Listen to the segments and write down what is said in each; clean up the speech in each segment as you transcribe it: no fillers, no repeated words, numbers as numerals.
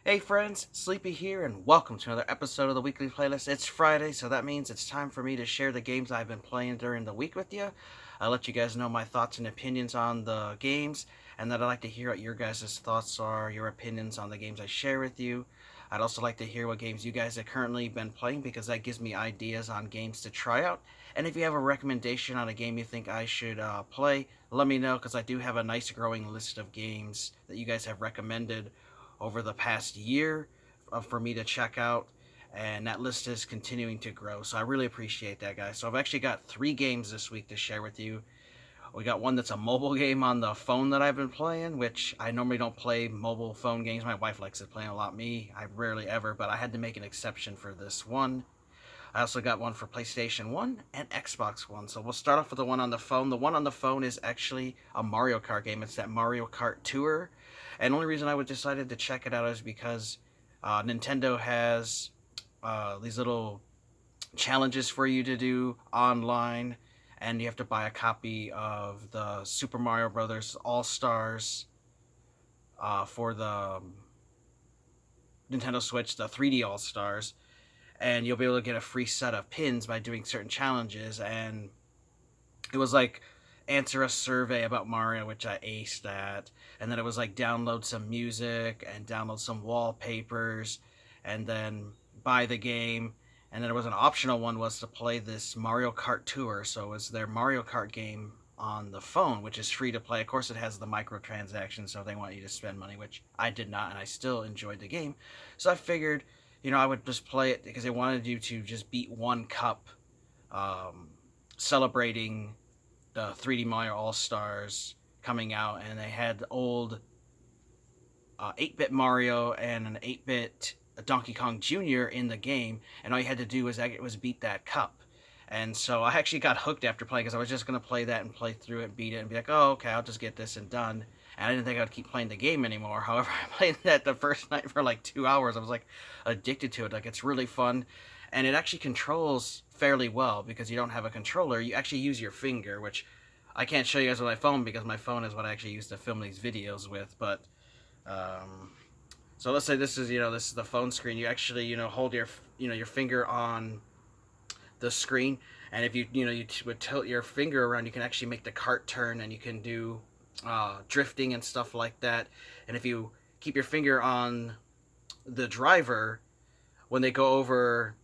Hey friends, Sleepy here, and welcome to another episode of the weekly playlist. It's Friday, so that means it's time for me to share the games I've been playing during the week with you. I'll let you guys know my thoughts and opinions on the games, and that I'd like to hear what your guys' thoughts are, your opinions on the games I share with you. I'd also like to hear what games you guys have currently been playing because that gives me ideas on games to try out. And if you have a recommendation on a game you think I should play, let me know because I do have a nice growing list of games that you guys have recommended over the past year for me to check out, and that list is continuing to grow. So I really appreciate that, guys. So I've actually got 3 games this week to share with you. We got one that's a mobile game on the phone that I've been playing, which I normally don't play mobile phone games. My wife likes it playing a lot. Me, I rarely ever, but I had to make an exception for this one. I also got one for PlayStation 1 and Xbox One. So we'll start off with the one on the phone. The one on the phone is actually a Mario Kart game. It's that Mario Kart Tour. And the only reason I would decided to check it out is because Nintendo has these little challenges for you to do online, and you have to buy a copy of the Super Mario Brothers All Stars for the Nintendo Switch, the 3D All Stars, and you'll be able to get a free set of pins by doing certain challenges. And it was like answer a survey about Mario, which I aced at, and then it was like download some music and download some wallpapers, and then buy the game. And then there was an optional one was to play this Mario Kart Tour, so it was their Mario Kart game on the phone, which is free to play. Of course, it has the microtransactions, so they want you to spend money, which I did not, and I still enjoyed the game. So I figured, I would just play it because they wanted you to just beat one cup, um, celebrating the 3D Mario All Stars coming out, and they had old 8-bit Mario and an 8-bit Donkey Kong Jr. in the game, and all you had to do was beat that cup. And so I actually got hooked after playing because I was just going to play that and play through it, beat it, and be like, oh, okay, I'll just get this and done. And I didn't think I'd keep playing the game anymore. However, I played that the first night for like 2 hours. I was like addicted to it. Like, it's really fun. And it actually controls fairly well because you don't have a controller. You actually use your finger, which I can't show you guys with my phone because my phone is what I actually use to film these videos with. But um, so let's say this is the phone screen. You actually hold your finger on the screen, and if you would tilt your finger around, you can actually make the cart turn, and you can do drifting and stuff like that. And if you keep your finger on the driver, when they go over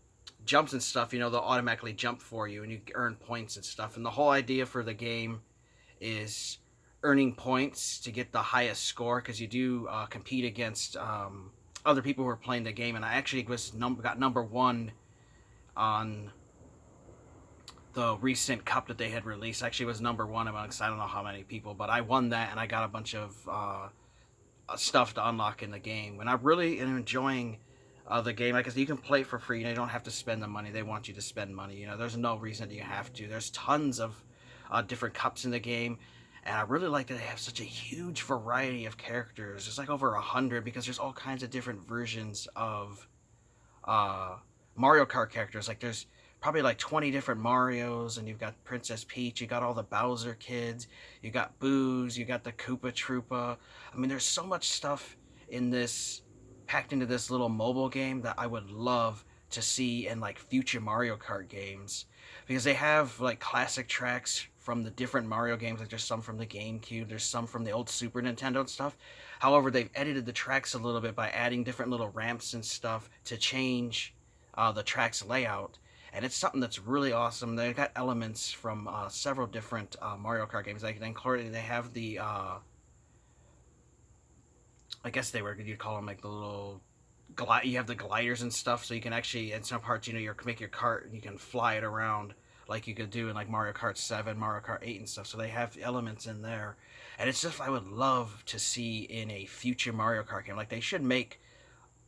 jumps and stuff, they'll automatically jump for you, and you earn points and stuff. And the whole idea for the game is earning points to get the highest score because you do compete against other people who are playing the game. And I actually got number one on the recent cup that they had released. Actually, was number one amongst I don't know how many people, but I won that, and I got a bunch of stuff to unlock in the game. And I really am enjoying the game. Like I said, you can play it for free. You don't have to spend the money. They want you to spend money. There's no reason that you have to. There's tons of different cups in the game, and I really like that they have such a huge variety of characters. There's like over 100 because there's all kinds of different versions of uh, Mario Kart characters. Like there's probably like 20 different Marios, and you've got Princess Peach, you got all the Bowser kids, you got Boo's, you got the Koopa Troopa. I mean, there's so much stuff in this packed into this little mobile game that I would love to see in like future Mario Kart games because they have like classic tracks from the different Mario games. Like there's some from the GameCube, there's some from the old Super Nintendo and stuff. However, they've edited the tracks a little bit by adding different little ramps and stuff to change the track's layout, and it's something that's really awesome. They've got elements from several different Mario Kart games. Like they have the I guess you'd call them like the little you have the gliders and stuff, so you can actually in some parts you make your cart and you can fly it around like you could do in like Mario Kart 7, Mario Kart 8 and stuff. So they have elements in there, and it's just I would love to see in a future Mario Kart game. Like they should make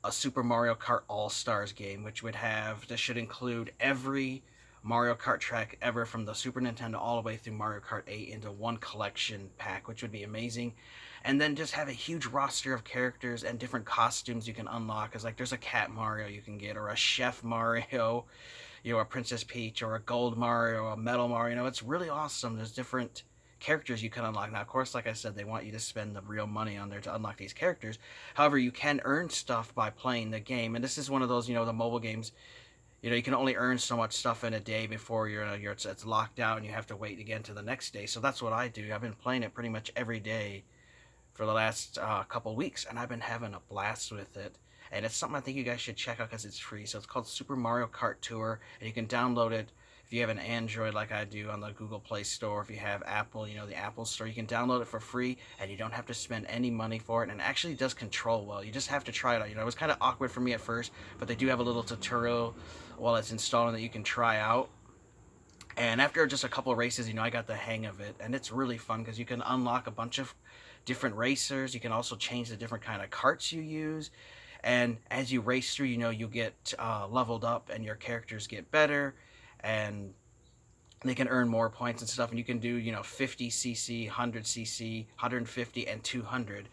a Super Mario Kart All Stars game, which this should include every Mario Kart track ever from the Super Nintendo all the way through Mario Kart 8 into one collection pack, which would be amazing. And then just have a huge roster of characters and different costumes you can unlock. Cause like there's a cat Mario you can get, or a chef Mario, a Princess Peach, or a gold Mario, a metal Mario. It's really awesome. There's different characters you can unlock. Now, of course, like I said, they want you to spend the real money on there to unlock these characters. However, you can earn stuff by playing the game, and this is one of those, the mobile games. You can only earn so much stuff in a day before it's locked out, and you have to wait again to the next day. So that's what I do. I've been playing it pretty much every day for the last couple weeks, and I've been having a blast with it. And it's something I think you guys should check out because it's free. So it's called Super Mario Kart Tour, and you can download it if you have an Android like I do on the Google Play Store. If you have Apple, the Apple Store, you can download it for free, and you don't have to spend any money for it. And it actually does control well. You just have to try it out. It was kind of awkward for me at first, but they do have a little tutorial while it's installing that you can try out. And after just a couple of races, I got the hang of it, and it's really fun because you can unlock a bunch of different racers. You can also change the different kind of carts you use, and as you race through, you get leveled up, and your characters get better, and they can earn more points and stuff. And you can do 50cc, 100cc, 150, and 200.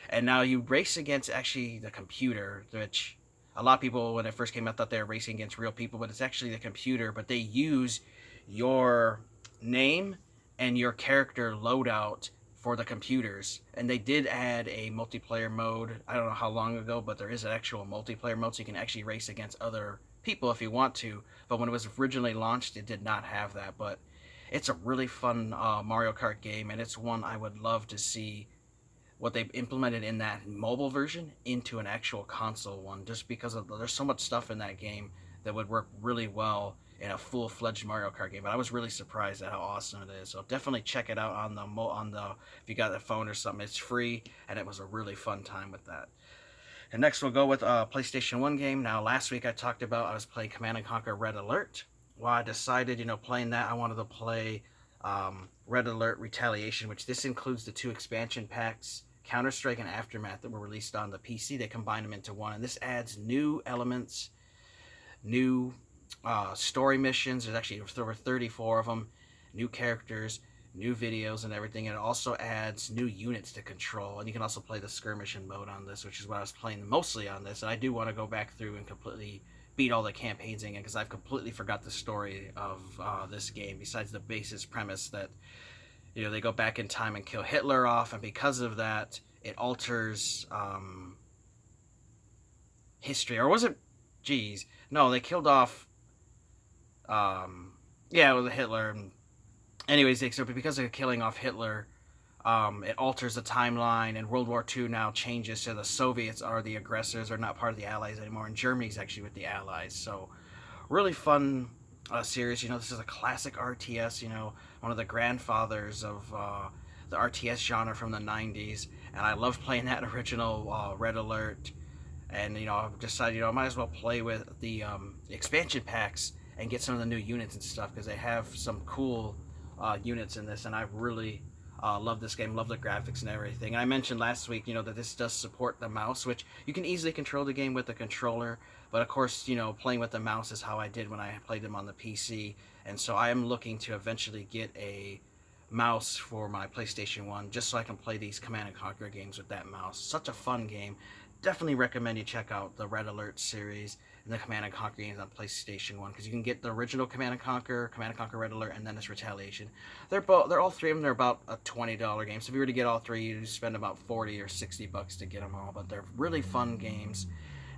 And now you race against actually the computer, which a lot of people, when it first came out, thought they were racing against real people, but it's actually the computer. But they use your name and your character loadout for the computers, and they did add a multiplayer mode. I don't know how long ago, but there is an actual multiplayer mode, so you can actually race against other people if you want to. But when it was originally launched, it did not have that. But it's a really fun Mario Kart game, and it's one I would love to see what they've implemented in that mobile version into an actual console one, just because there's so much stuff in that game that would work really well in a full-fledged Mario Kart game. But I was really surprised at how awesome it is. So definitely check it out on the if you got a phone or something. It's free, and it was a really fun time with that. And next we'll go with a PlayStation 1 game. Now, last week I talked about I was playing Command & Conquer Red Alert. Well, I decided, playing that, I wanted to play Red Alert Retaliation, which this includes the 2 expansion packs, Counter-Strike and Aftermath, that were released on the PC. They combined them into one, and this adds new elements, new story missions. There's actually over 34 of them, new characters, new videos and everything, and it also adds new units to control. And you can also play the skirmishing mode on this, which is what I was playing mostly on this. And I do want to go back through and completely beat all the campaigns again, because I've completely forgot the story of this game, besides the basis premise that they go back in time and kill Hitler off, and because of that it alters history. Or was it, no, they killed off yeah, it was Hitler. Anyways, so because of killing off Hitler, it alters the timeline, and World War II now changes to the Soviets are the aggressors, are not part of the Allies anymore, and Germany's actually with the Allies. So, really fun series. This is a classic RTS, one of the grandfathers of the RTS genre from the 90s, and I love playing that original Red Alert. And, I've decided, I might as well play with the expansion packs and get some of the new units and stuff, because they have some cool units in this, and I really love this game, love the graphics and everything. And I mentioned last week, that this does support the mouse, which you can easily control the game with the controller, but of course, playing with the mouse is how I did when I played them on the PC, and so I am looking to eventually get a mouse for my PlayStation 1, just so I can play these Command & Conquer games with that mouse. Such a fun game. Definitely recommend you check out the Red Alert series and the Command & Conquer games on PlayStation 1, because you can get the original Command & Conquer Red Alert, and then this Retaliation. They're all three of them. They're about a $20 game. So if you were to get all three, you'd spend about $40 or $60 to get them all. But they're really fun games,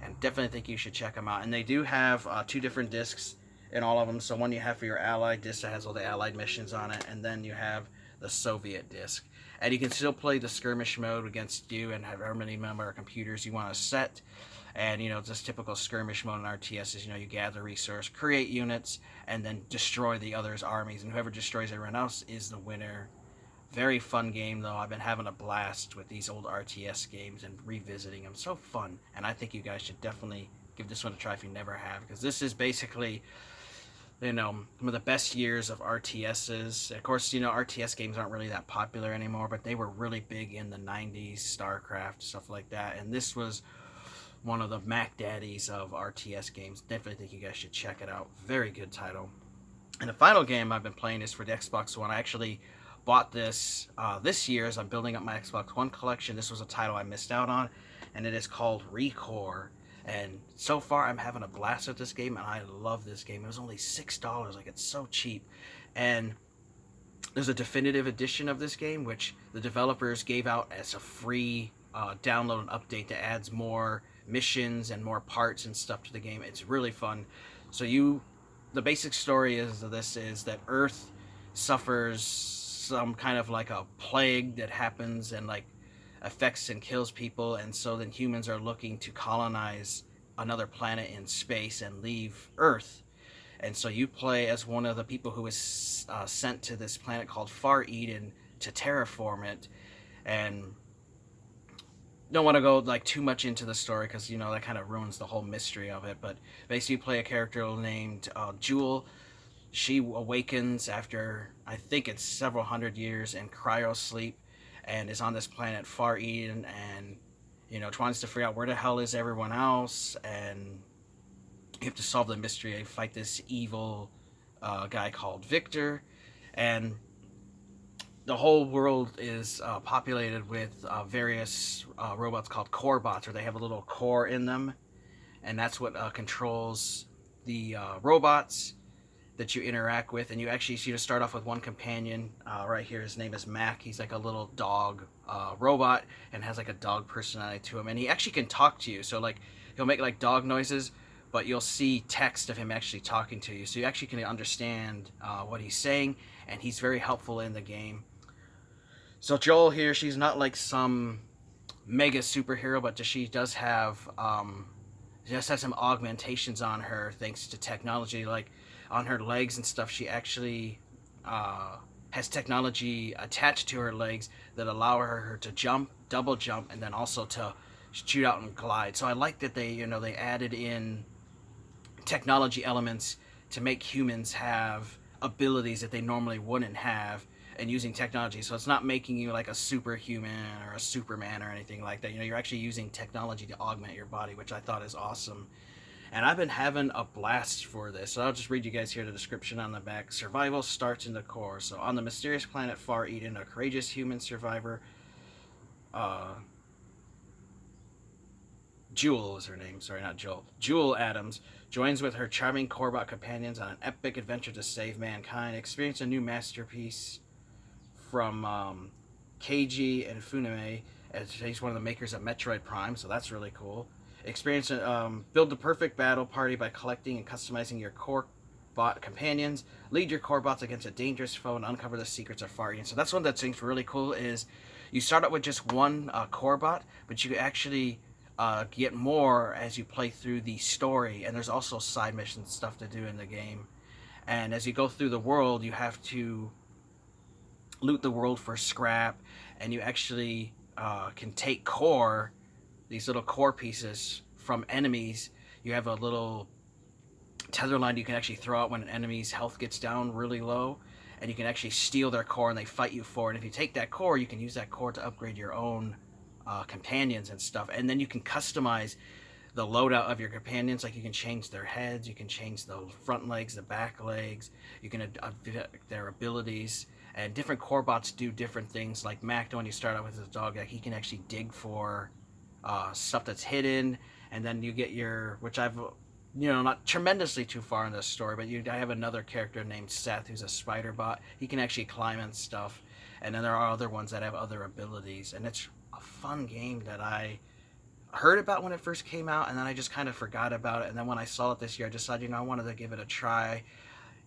and definitely think you should check them out. And they do have 2 different discs in all of them. So one you have for your Allied disc that has all the Allied missions on it, and then you have the Soviet disc. And you can still play the skirmish mode against you and have however many number of computers you want to set. And, just typical skirmish mode in RTS is, you gather resource, create units, and then destroy the other's armies. And whoever destroys everyone else is the winner. Very fun game, though. I've been having a blast with these old RTS games and revisiting them. So fun. And I think you guys should definitely give this one a try if you never have, because this is basically some of the best years of RTSs. Of course, RTS games aren't really that popular anymore, but they were really big in the 90s, StarCraft, stuff like that. And this was one of the Mac Daddies of RTS games. Definitely think you guys should check it out. Very good title. And the final game I've been playing is for the Xbox One. I actually bought this this year as I'm building up my Xbox One collection. This was a title I missed out on, and it is called Recore. And so far, I'm having a blast with this game, and I love this game. It was only $6. Like, it's so cheap. And there's a definitive edition of this game, which the developers gave out as a free download and update that adds more missions and more parts and stuff to the game. It's really fun. So the basic story is that Earth suffers some kind of like a plague that happens and like affects and kills people, and so then humans are looking to colonize another planet in space and leave Earth. And so you play as one of the people who is sent to this planet called Far Eden to terraform it. And don't want to go like too much into the story because that kind of ruins the whole mystery of it. But basically, you play a character named Jewel. She awakens after I think it's several hundred years in cryo sleep, and is on this planet Far Eden, and trying to figure out where the hell is everyone else, and you have to solve the mystery and fight this evil guy called Victor. And the whole world is populated with various robots called core bots, where they have a little core in them, and that's what controls the robots that you interact with. And you actually see to start off with one companion right here. His name is Mac. He's like a little dog robot and has like a dog personality to him, and he actually can talk to you. So like he'll make like dog noises, but you'll see text of him actually talking to you, so you actually can understand what he's saying, and he's very helpful in the game. So Joel here, she's not like some mega superhero, but she does have some augmentations on her thanks to technology. Like on her legs and stuff, she actually has technology attached to her legs that allow her to jump, double jump, and then also to shoot out and glide. So I like that they added in technology elements to make humans have abilities that they normally wouldn't have, and using technology. So it's not making you like a superhuman or a Superman or anything like that. You're actually using technology to augment your body, which I thought is awesome. And I've been having a blast for this. So I'll just read you guys here the description on the back. Survival starts in the core. So on the mysterious planet Far Eden, a courageous human survivor, Jewel is her name, sorry, not Joel. Jewel Adams joins with her charming Corbot companions on an epic adventure to save mankind. Experience a new masterpiece from Keiji and Funime, as he's one of the makers of Metroid Prime, so that's really cool. Build the perfect battle party by collecting and customizing your Corbot companions. Lead your Corbots against a dangerous foe and uncover the secrets of Far Eden. So that's one that seems really cool. Is you start out with just one Corbot, but you actually get more as you play through the story, and there's also side missions stuff to do in the game. And as you go through the world, you have to loot the world for scrap, and you actually can take these little core pieces from enemies. You have a little tether line you can actually throw out when an enemy's health gets down really low, and you can actually steal their core and they fight you for it. And if you take that core, you can use that core to upgrade your own companions and stuff, and then you can customize the loadout of your companions. Like you can change their heads, you can change the front legs, the back legs, you can their abilities, and different core bots do different things. Like Mac, the one you start out with as a dog, like he can actually dig for stuff that's hidden, and then you get which I've not tremendously too far in this story, but I have another character named Seth who's a spider bot. He can actually climb and stuff, and then there are other ones that have other abilities, and it's a fun game that I heard about when it first came out, and then I just kind of forgot about it. And then when I saw it this year, I decided I wanted to give it a try.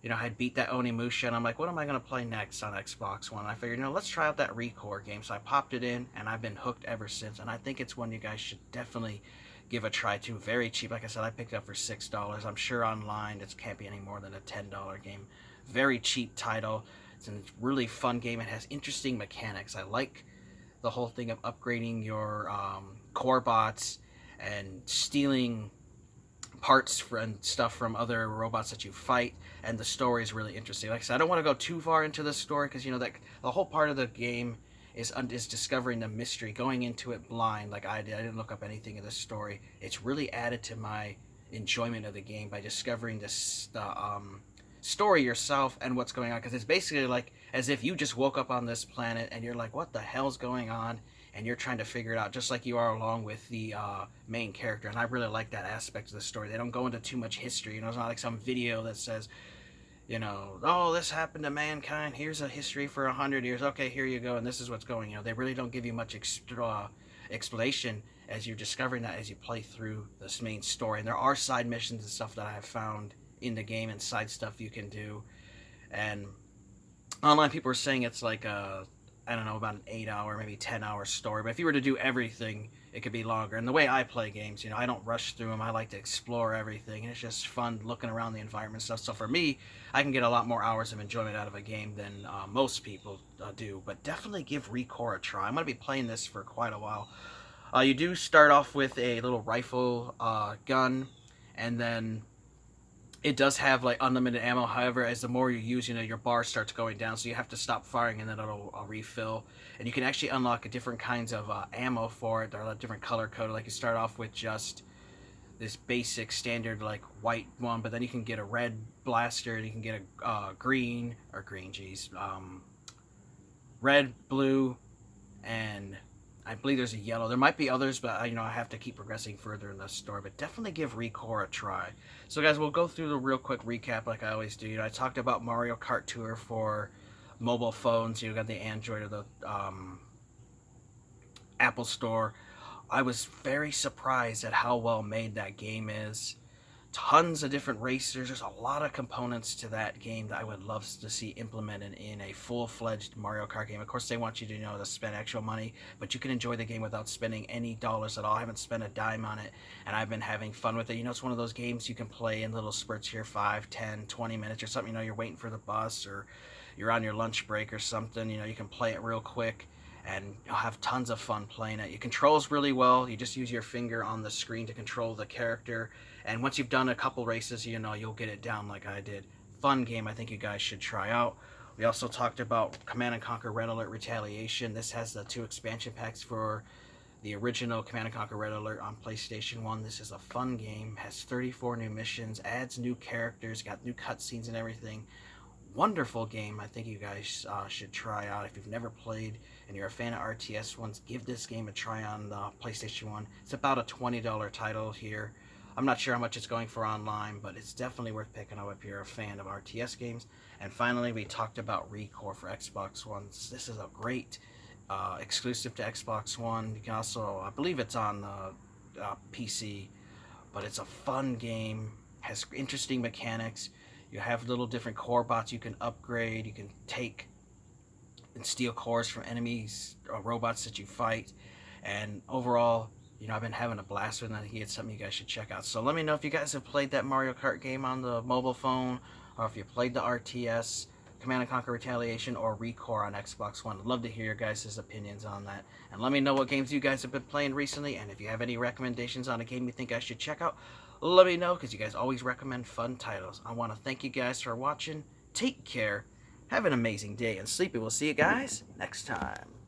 I had beat that Onimusha, and I'm like, what am I going to play next on Xbox One? And I figured, let's try out that Recore game. So I popped it in, and I've been hooked ever since. And I think it's one you guys should definitely give a try to. Very cheap. Like I said, I picked it up for $6. I'm sure online it can't be any more than a $10 game. Very cheap title. It's a really fun game. It has interesting mechanics. I like the whole thing of upgrading your core bots and stealing parts and stuff from other robots that you fight, and the story is really interesting. Like I said, I don't want to go too far into the story because that the whole part of the game is discovering the mystery, going into it blind like I did. I didn't look up anything in the story. It's really added to my enjoyment of the game by discovering this story yourself and what's going on, because it's basically like as if you just woke up on this planet and you're like, what the hell's going on, and you're trying to figure it out just like you are along with the main character. And I really like that aspect of the story. They don't go into too much history. It's not like some video that says you know, oh, this happened to mankind. Here's a history for 100 years. Okay, here you go, and this is what's going. You know, they really don't give you much extra explanation as you're discovering that as you play through this main story. And there are side missions and stuff that I have found in the game and side stuff you can do. And online people are saying it's like a, I don't know, about an 8 hour, maybe 10 hour story. But if you were to do everything, it could be longer. And the way I play games, you know, I don't rush through them. I like to explore everything, and it's just fun looking around the environment and stuff. So for me, I can get a lot more hours of enjoyment out of a game than most people do. But definitely give Recore a try. I'm going to be playing this for quite a while. You do start off with a little rifle gun, and then it does have like unlimited ammo. However, as the more you use, you know, your bar starts going down, so you have to stop firing and then it'll refill. And you can actually unlock different kinds of ammo for it. They're a different color coded. Like you start off with just this basic standard like white one, but then you can get a red blaster, and you can get a red, blue, and I believe there's a yellow. There might be others, but you know, I have to keep progressing further in the story. But definitely give Recore a try. So guys, we'll go through the real quick recap like I always do. You know, I talked about Mario Kart Tour for mobile phones. You got the Android or the Apple Store. I was very surprised at how well made that game is. Tons of different racers. There's a lot of components to that game that I would love to see implemented in a full-fledged Mario Kart game. Of course, they want you to, you know, to spend actual money, but you can enjoy the game without spending any dollars at all. I haven't spent a dime on it, and I've been having fun with it. You know, it's one of those games you can play in little spurts here, 5, 10, 20 minutes or something. You know, you're waiting for the bus or you're on your lunch break or something. You know, you can play it real quick, and you'll have tons of fun playing it. It controls really well. You just use your finger on the screen to control the character, and once you've done a couple races, you know, you'll get it down like I did. Fun game I think you guys should try out. We also talked about Command & Conquer Red Alert Retaliation. This has the 2 expansion packs for the original Command & Conquer Red Alert on PlayStation 1. This is a fun game, has 34 new missions, adds new characters, got new cutscenes and everything. Wonderful game. I think you guys should try out. If you've never played and you're a fan of RTS ones, give this game a try on the PlayStation 1. It's about a $20 title here. I'm not sure how much it's going for online, but it's definitely worth picking up if you're a fan of RTS games. And finally, we talked about Recore for Xbox One. This is a great exclusive to Xbox One. You can also, I believe it's on PC, but it's a fun game, has interesting mechanics. You have little different core bots you can upgrade. You can take and steal cores from enemies or robots that you fight. And overall, you know, I've been having a blast with it. I think it's something you guys should check out. So let me know if you guys have played that Mario Kart game on the mobile phone, or if you played the RTS, Command & Conquer Retaliation, or Recore on Xbox One. I'd love to hear your guys' opinions on that. And let me know what games you guys have been playing recently, and if you have any recommendations on a game you think I should check out, let me know, because you guys always recommend fun titles. I want to thank you guys for watching. Take care. Have an amazing day, and Sleepy. We'll see you guys next time.